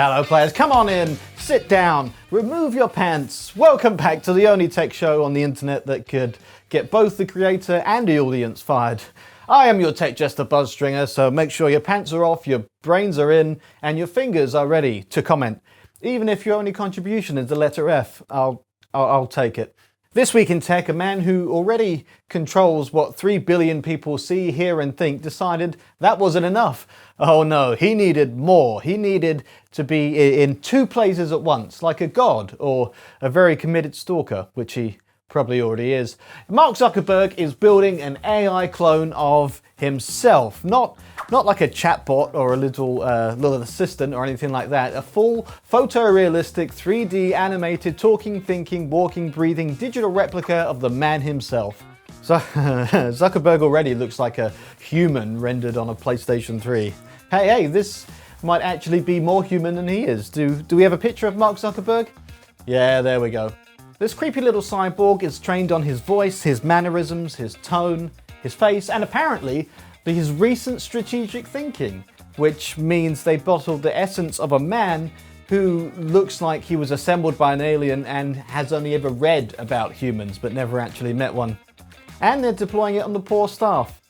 Hello players, come on in, sit down, remove your pants. Welcome back to the only tech show on the internet that could get both the creator and the audience fired. I am your tech jester Buzzstringer, so make sure your pants are off, your brains are in, and your fingers are ready to comment. Even if your only contribution is the letter F, I'll take it. This week in tech, a man who already controls what 3 billion people see, hear and think decided that wasn't enough. Oh no, he needed more. He needed to be in 2 places at once, like a god or a very committed stalker, which he probably already is. Mark Zuckerberg is building an AI clone of himself. Not like a chatbot or a little assistant or anything like that. A full photorealistic 3D animated talking, thinking, walking, breathing digital replica of the man himself. So Zuckerberg already looks like a human rendered on a PlayStation 3. Hey, this might actually be more human than he is. Do we have a picture of Mark Zuckerberg? Yeah, there we go. This creepy little cyborg is trained on his voice, his mannerisms, his tone, his face, and apparently his recent strategic thinking, which means they bottled the essence of a man who looks like he was assembled by an alien and has only ever read about humans but never actually met one. And they're deploying it on the poor staff.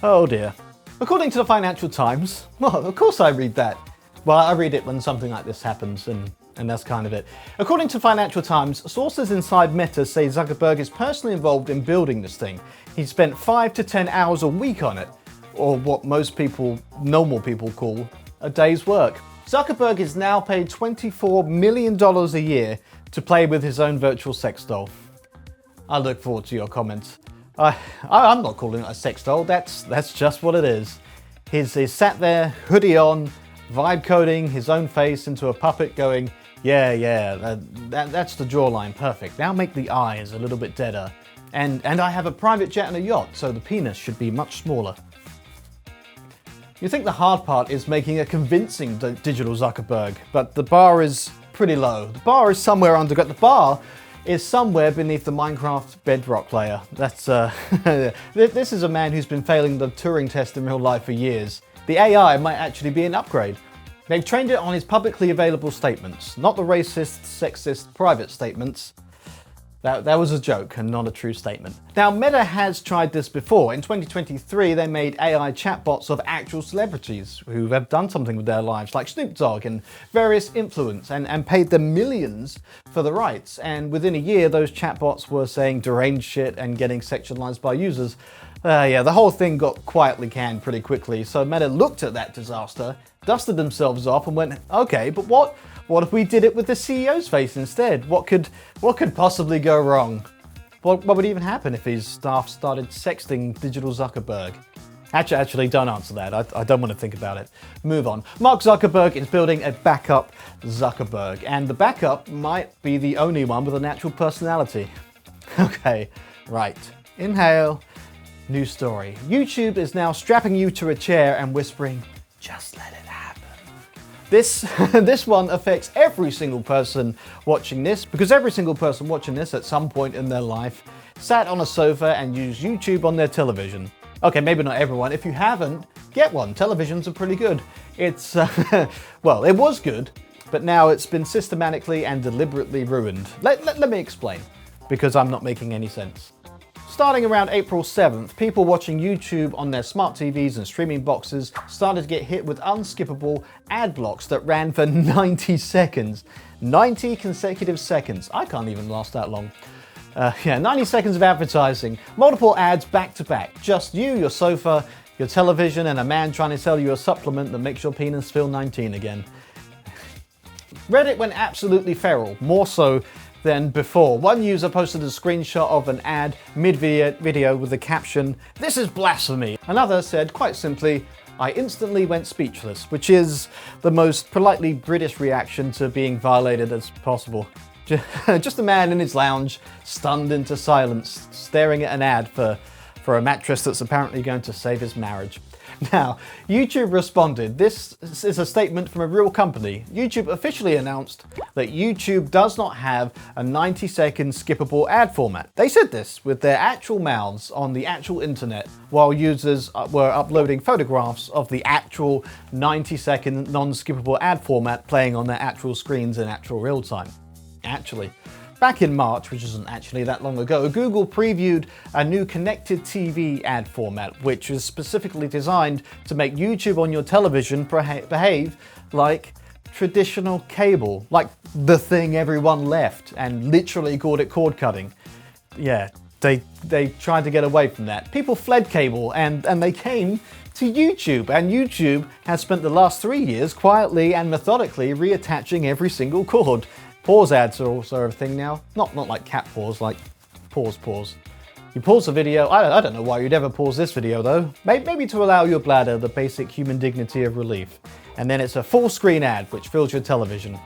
Oh dear. According to the Financial Times, well, of course I read that. Well, I read it when something like this happens, and that's kind of it. According to Financial Times, sources inside Meta say Zuckerberg is personally involved in building this thing. He spent 5 to 10 hours a week on it, or what most people, normal people, call a day's work. Zuckerberg is now paid $24 million a year to play with his own virtual sex doll. I look forward to your comments. I'm not calling it a sex doll, that's just what it is. He's sat there, hoodie on, vibe coding his own face into a puppet going, yeah, that's the jawline, perfect. Now make the eyes a little bit deader. And I have a private jet and a yacht, so the penis should be much smaller. You think the hard part is making a convincing digital Zuckerberg, but the bar is pretty low. The bar is somewhere underground. The bar is somewhere beneath the Minecraft bedrock layer. That's this is a man who's been failing the Turing test in real life for years. The AI might actually be an upgrade. They've trained it on his publicly available statements, not the racist, sexist, private statements. That was a joke and not a true statement. Now, Meta has tried this before. In 2023, they made AI chatbots of actual celebrities who have done something with their lives, like Snoop Dogg and various influencers, and paid them millions for the rights. And within a year, those chatbots were saying deranged shit and getting sexualized by users. The whole thing got quietly canned pretty quickly. So Meta looked at that disaster, dusted themselves off and went, okay, but what if we did it with the CEO's face instead? What could possibly go wrong? What would even happen if his staff started sexting digital Zuckerberg? Actually, don't answer that. I don't want to think about it. Move on. Mark Zuckerberg is building a backup Zuckerberg, and the backup might be the only one with a natural personality. Okay, right. Inhale. New story. YouTube is now strapping you to a chair and whispering, just let it happen. This one affects every single person watching this, because every single person watching this at some point in their life sat on a sofa and used YouTube on their television. Okay, maybe not everyone. If you haven't, get one. Televisions are pretty good. It's, well, it was good, but now it's been systematically and deliberately ruined. Let me explain, because I'm not making any sense. Starting around April 7th, people watching YouTube on their smart TVs and streaming boxes started to get hit with unskippable ad blocks that ran for 90 seconds. 90 consecutive seconds. I can't even last that long. 90 seconds of advertising. Multiple ads back to back. Just you, your sofa, your television, and a man trying to sell you a supplement that makes your penis feel 19 again. Reddit went absolutely feral, more so than before. One user posted a screenshot of an ad mid-video with the caption, "This is blasphemy." Another said, quite simply, "I instantly went speechless," which is the most politely British reaction to being violated as possible. Just a man in his lounge, stunned into silence, staring at an ad for a mattress that's apparently going to save his marriage. Now, YouTube responded. This is a statement from a real company. YouTube officially announced that YouTube does not have a 90-second skippable ad format. They said this with their actual mouths on the actual internet while users were uploading photographs of the actual 90-second non-skippable ad format playing on their actual screens in actual real time. Actually. Back in March, which isn't actually that long ago, Google previewed a new connected TV ad format, which is specifically designed to make YouTube on your television behave like traditional cable, like the thing everyone left and literally called it cord cutting. Yeah, they tried to get away from that. People fled cable and they came to YouTube, and YouTube has spent the last 3 years quietly and methodically reattaching every single cord. Pause ads are also a thing now. Not like cat pause, like pause. You pause the video. I don't know why you'd ever pause this video though. Maybe to allow your bladder the basic human dignity of relief. And then it's a full screen ad which fills your television.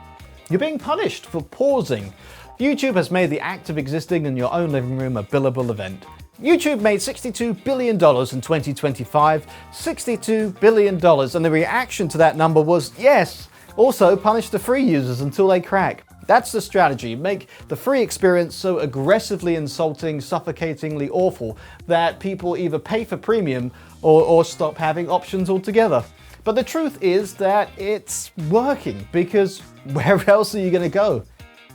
You're being punished for pausing. YouTube has made the act of existing in your own living room a billable event. YouTube made $62 billion in 2025. $62 billion. And the reaction to that number was yes. Also, punish the free users until they crack. That's the strategy. Make the free experience so aggressively insulting, suffocatingly awful that people either pay for premium or stop having options altogether. But the truth is that it's working, because where else are you going to go?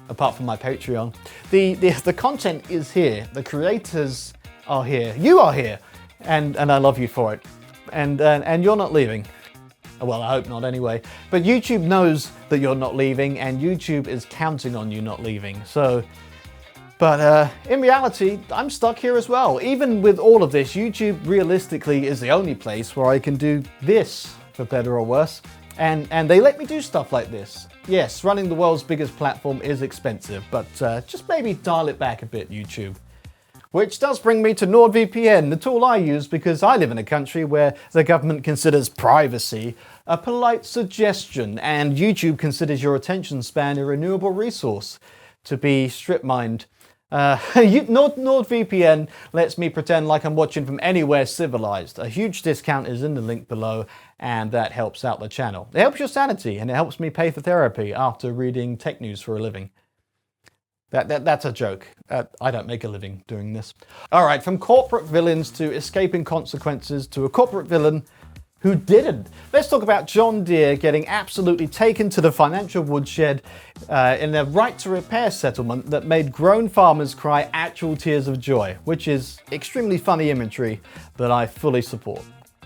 Apart from my Patreon. The content is here. The creators are here. You are here. And I love you for it. And you're not leaving. Well, I hope not anyway. But YouTube knows that you're not leaving, and YouTube is counting on you not leaving. But in reality, I'm stuck here as well. Even with all of this, YouTube realistically is the only place where I can do this, for better or worse. And they let me do stuff like this. Yes, running the world's biggest platform is expensive, but just maybe dial it back a bit, YouTube. Which does bring me to NordVPN, the tool I use because I live in a country where the government considers privacy a polite suggestion, and YouTube considers your attention span a renewable resource to be strip-mined. NordVPN lets me pretend like I'm watching from anywhere civilized. A huge discount is in the link below, and that helps out the channel. It helps your sanity, and it helps me pay for therapy after reading tech news for a living. That's a joke. I don't make a living doing this. All right, from corporate villains to escaping consequences to a corporate villain who didn't. Let's talk about John Deere getting absolutely taken to the financial woodshed in a right to repair settlement that made grown farmers cry actual tears of joy, which is extremely funny imagery that I fully support.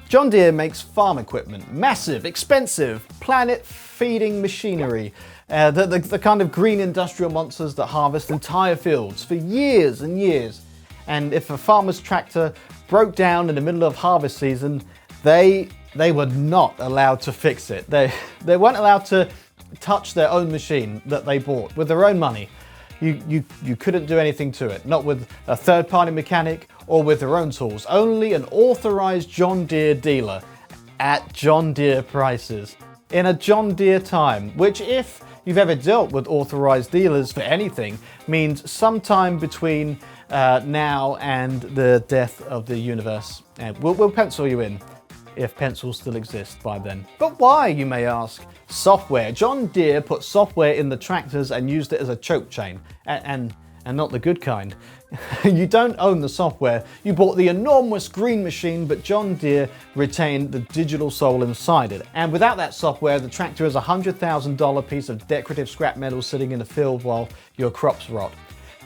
John Deere makes farm equipment, massive, expensive, planet-feeding machinery, the kind of green industrial monsters that harvest entire fields for years and years. And if a farmer's tractor broke down in the middle of harvest season, they were not allowed to fix it. They weren't allowed to touch their own machine that they bought with their own money. You couldn't do anything to it, not with a third-party mechanic or with their own tools. Only an authorized John Deere dealer at John Deere prices in a John Deere time, which, if you've ever dealt with authorized dealers for anything, means sometime between now and the death of the universe. And we'll pencil you in, if pencils still exist by then. But why, you may ask? Software. John Deere put software in the tractors and used it as a choke chain, and not the good kind. You don't own the software. You bought the enormous green machine, but John Deere retained the digital soul inside it. And without that software, the tractor is a $100,000 piece of decorative scrap metal sitting in the field while your crops rot.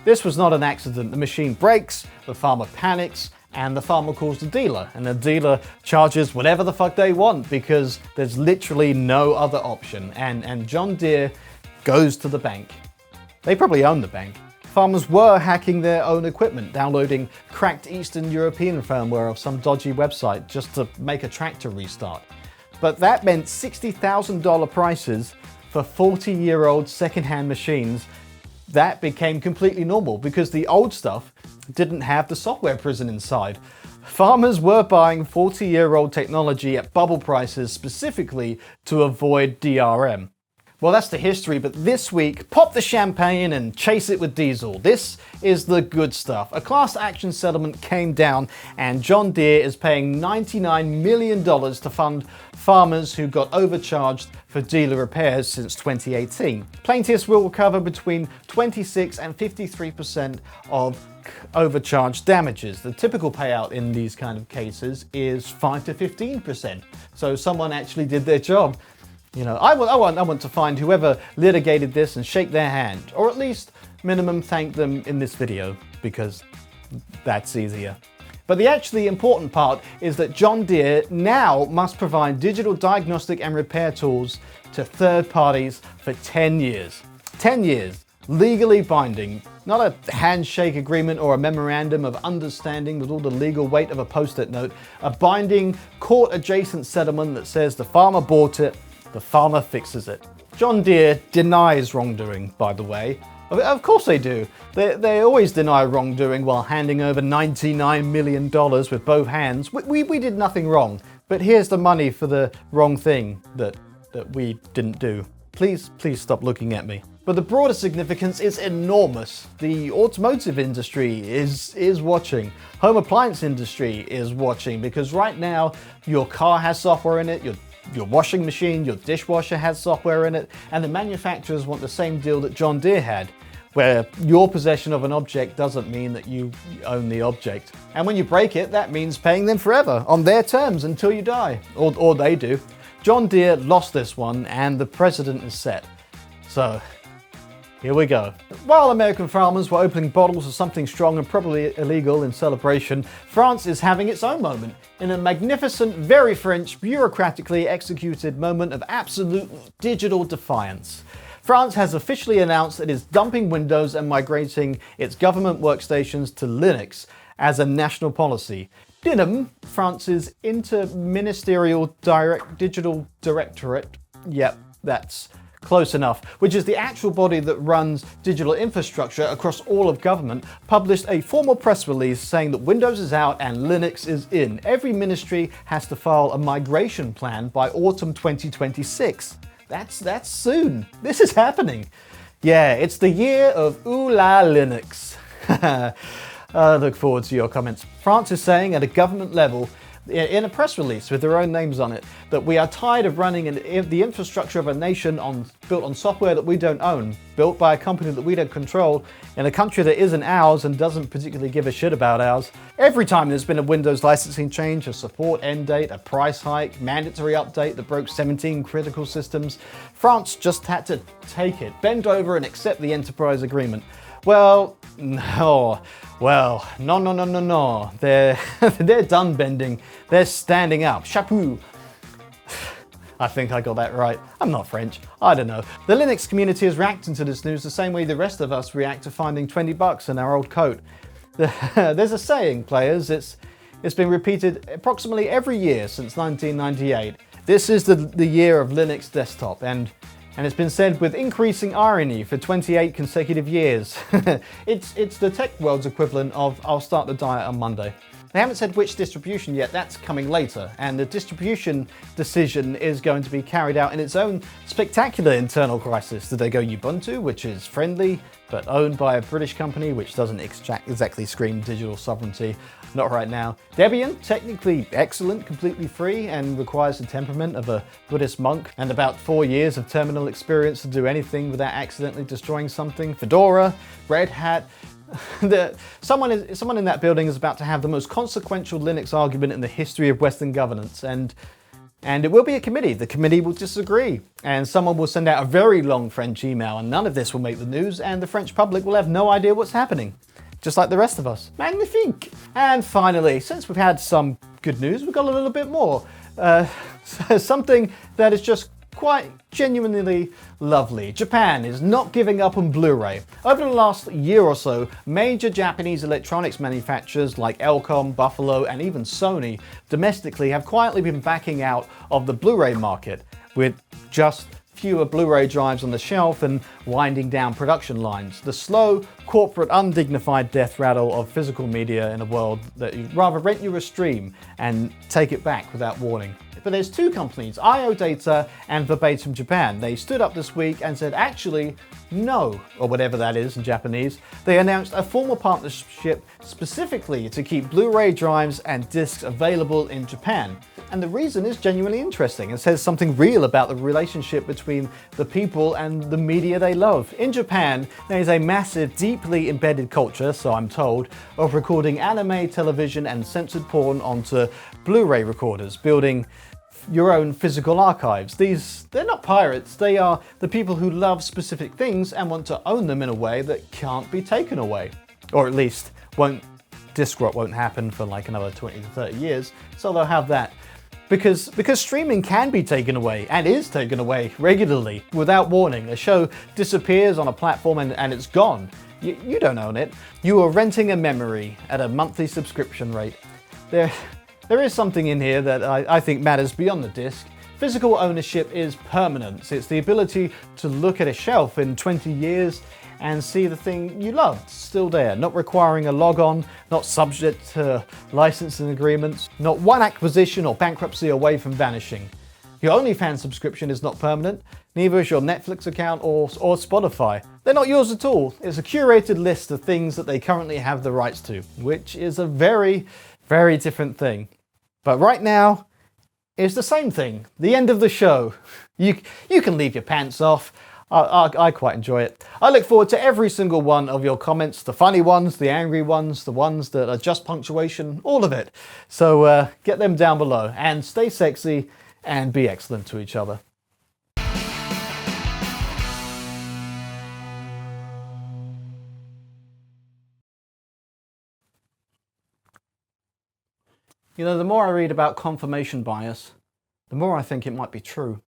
This was not an accident. The machine breaks, the farmer panics, and the farmer calls the dealer, and the dealer charges whatever the fuck they want because there's literally no other option. And John Deere goes to the bank. They probably own the bank. Farmers were hacking their own equipment, downloading cracked Eastern European firmware off some dodgy website just to make a tractor restart. But that meant $60,000 prices for 40-year-old second-hand machines. That became completely normal because the old stuff didn't have the software prison inside. Farmers were buying 40-year-old technology at bubble prices specifically to avoid DRM. Well, that's the history, but this week, pop the champagne and chase it with diesel. This is the good stuff. A class action settlement came down and John Deere is paying $99 million to fund farmers who got overcharged for dealer repairs since 2018. Plaintiffs will recover between 26 and 53% of overcharged damages. The typical payout in these kind of cases is 5 to 15%. So someone actually did their job. You know, I want to find whoever litigated this and shake their hand, or at least minimum thank them in this video, because that's easier. But the actually important part is that John Deere now must provide digital diagnostic and repair tools to third parties for 10 years. 10 years, legally binding, not a handshake agreement or a memorandum of understanding with all the legal weight of a post-it note, a binding court-adjacent settlement that says the farmer bought it, the farmer fixes it. John Deere denies wrongdoing, by the way. Of course they do. They always deny wrongdoing while handing over $99 million with both hands. We did nothing wrong, but here's the money for the wrong thing that we didn't do. Please stop looking at me. But the broader significance is enormous. The automotive industry is watching. Home appliance industry is watching, because right now your car has software in it, your washing machine, your dishwasher has software in it, and the manufacturers want the same deal that John Deere had, where your possession of an object doesn't mean that you own the object. And when you break it, that means paying them forever, on their terms until you die, or they do. John Deere lost this one, and the precedent is set. So, here we go. While American farmers were opening bottles of something strong and probably illegal in celebration, France is having its own moment, in a magnificent, very French, bureaucratically executed moment of absolute digital defiance. France has officially announced it is dumping Windows and migrating its government workstations to Linux as a national policy. DINM, France's Interministerial Digital Directorate, yep, that's close enough, which is the actual body that runs digital infrastructure across all of government, published a formal press release saying that Windows is out and Linux is in. Every ministry has to file a migration plan by autumn 2026. That's soon. This is happening. Yeah, it's the year of Ooh La Linux. I look forward to your comments. France is saying at a government level, in a press release with their own names on it, that we are tired of running the infrastructure of a nation built on software that we don't own, built by a company that we don't control, in a country that isn't ours and doesn't particularly give a shit about ours. Every time there's been a Windows licensing change, a support end date, a price hike, mandatory update that broke 17 critical systems, France just had to take it, bend over and accept the enterprise agreement. Well, no. Well, no. They're done bending. They're standing up. Chapeau. I think I got that right. I'm not French. I don't know. The Linux community is reacting to this news the same way the rest of us react to finding $20 in our old coat. There's a saying, players. It's been repeated approximately every year since 1998. This is the year of Linux desktop, and it's been said with increasing irony for 28 consecutive years. It's the tech world's equivalent of I'll start the diet on Monday. They haven't said which distribution yet, that's coming later, and the distribution decision is going to be carried out in its own spectacular internal crisis. Did they go Ubuntu, which is friendly, but owned by a British company, which doesn't exactly scream digital sovereignty? Not right now. Debian, technically excellent, completely free, and requires the temperament of a Buddhist monk, and about 4 years of terminal experience to do anything without accidentally destroying something. Fedora, Red Hat. Someone in that building is about to have the most consequential Linux argument in the history of Western governance, and it will be a committee. The committee will disagree, and someone will send out a very long French email, and none of this will make the news, and the French public will have no idea what's happening. Just like the rest of us. Magnifique! And finally, since we've had some good news, we've got a little bit more. Something that is just quite genuinely lovely. Japan is not giving up on Blu-ray. Over the last year or so, major Japanese electronics manufacturers like Elcom, Buffalo, and even Sony domestically have quietly been backing out of the Blu-ray market, with just fewer Blu-ray drives on the shelf and winding down production lines. The slow, corporate, undignified death rattle of physical media in a world that you'd rather rent you a stream and take it back without warning. But there's two companies, IO Data and Verbatim Japan. They stood up this week and said, actually, no, or whatever that is in Japanese. They announced a formal partnership specifically to keep Blu-ray drives and discs available in Japan. And the reason is genuinely interesting. It says something real about the relationship between the people and the media they love. In Japan, there is a massive, deeply embedded culture, so I'm told, of recording anime, television, and censored porn onto Blu-ray recorders, building your own physical archives. They're not pirates, they are the people who love specific things and want to own them in a way that can't be taken away. Or at least disc rot won't happen for like another 20 to 30 years, so they'll have that. Because streaming can be taken away, and is taken away regularly, without warning. A show disappears on a platform and it's gone. You don't own it. You are renting a memory at a monthly subscription rate. There is something in here that I think matters beyond the disc. Physical ownership is permanence. It's the ability to look at a shelf in 20 years and see the thing you loved still there, not requiring a log-on, not subject to licensing agreements, not one acquisition or bankruptcy away from vanishing. Your OnlyFans subscription is not permanent, neither is your Netflix account or Spotify. They're not yours at all. It's a curated list of things that they currently have the rights to, which is a very, very different thing. But right now, it's the same thing. The end of the show. You can leave your pants off. I quite enjoy it. I look forward to every single one of your comments, the funny ones, the angry ones, the ones that are just punctuation, all of it. So get them down below and stay sexy and be excellent to each other. You know, the more I read about confirmation bias, the more I think it might be true.